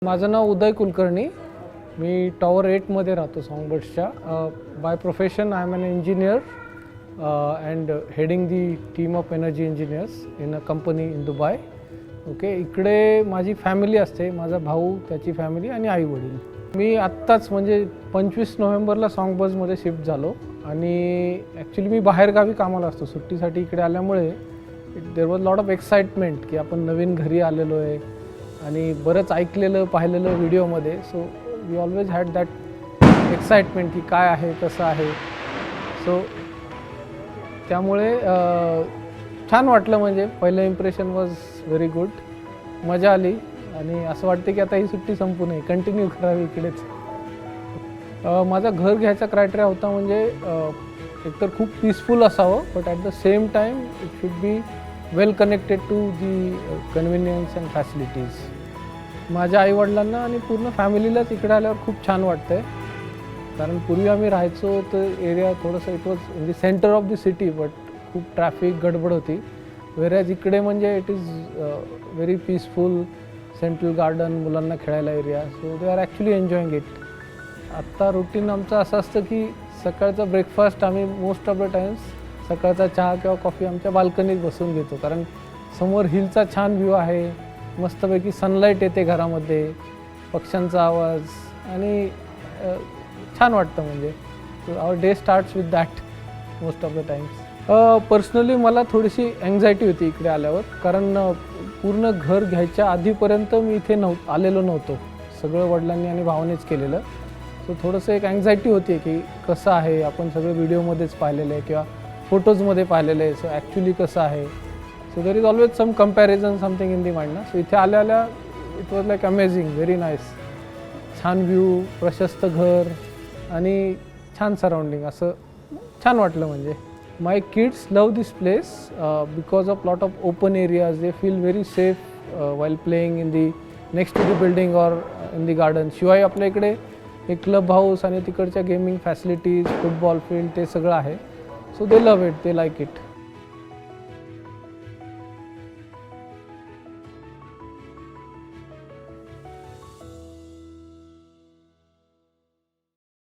माझं नाव उदय कुलकर्णी. मी टॉवर 8मध्ये राहतो सॉन्गबर्ड्सच्या. By profession I am an engineer and heading the team of energy engineers in a company in Dubai. Okay, इकडे माझी family असते, माझा भाऊ, त्याची फॅमिली आणि आई वडील. मी आत्ताच म्हणजे 25 नोव्हेंबरला सॉन्गबर्ड्समध्ये शिफ्ट झालो आणि ॲक्च्युली मी बाहेरगावी कामाला असतो. सुट्टीसाठी इकडे आल्यामुळे there was lot of excitement की आपण नवीन घरी आलेलो आहे आणि बरंच ऐकलेलं पाहिलेलं व्हिडिओमध्ये. So we always had that excitement की काय आहे कसं आहे. सो त्यामुळे छान वाटलं. म्हणजे पहिलं इम्प्रेशन वॉज व्हेरी गुड. मजा आली आणि असं वाटतं की आता ही सुट्टी संपू नये, कंटिन्यू करावी इकडेच. माझा घर घ्यायचा क्रायटेरिया होता म्हणजे एकतर खूप पीसफुल असावं, but at the same time it should be well connected to the convenience and facilities. माझ्या आईवडिलांना आणि पूर्ण फॅमिलीलाच इकडे आल्यावर खूप छान वाटतं आहे. कारण पूर्वी आम्ही राहायचो तर एरिया थोडंसं it was in the centre of the city, but खूप ट्रॅफिक गडबड होती. वेरॅज इकडे म्हणजे it is very peaceful, central garden, मुलांना खेळायला area. So they are actually enjoying it. आत्ता रुटीन आमचं असं असतं की सकाळचा ब्रेकफास्ट आम्ही मोस्ट ऑफ द टाइम्स सकाळचा चहा किंवा कॉफी आमच्या बाल्कनीत बसून घेतो. कारण समोर हिलचा छान व्ह्यू आहे, मस्तपैकी सनलाईट येते घरामध्ये, पक्ष्यांचा आवाज आणि छान वाटतं. म्हणजे our day starts with that most of the times. Personally मला थोडीशी अँक्झायटी होती इकडे आल्यावर, कारण पूर्ण घर घ्यायच्या आधीपर्यंत मी इथे आलेलो नव्हतो. सगळं वडिलांनी आणि भावानेच केलेलं. सो थोडंसं एक अँक्झायटी होती की कसं आहे, आपण सगळं व्हिडिओमध्येच पाहिलेलं आहे किंवा फोटोजमध्ये पाहिलेलं आहे, सो ॲक्च्युली कसं आहे. So there is always some comparison something in the mind ना. सो इथे आल्या it was like amazing, very nice. छान व्ह्यू, प्रशस्त घर आणि छान सराउंडिंग, असं छान वाटलं. म्हणजे my kids love this place because of lot of open areas. They feel very safe while playing in the next to the building or in the garden. शिवाय आपल्या इकडे एक क्लब हाऊस आणि तिकडच्या गेमिंग फॅसिलिटीज, फुटबॉल फील्ड, ते सगळं आहे. So they love it, they like it.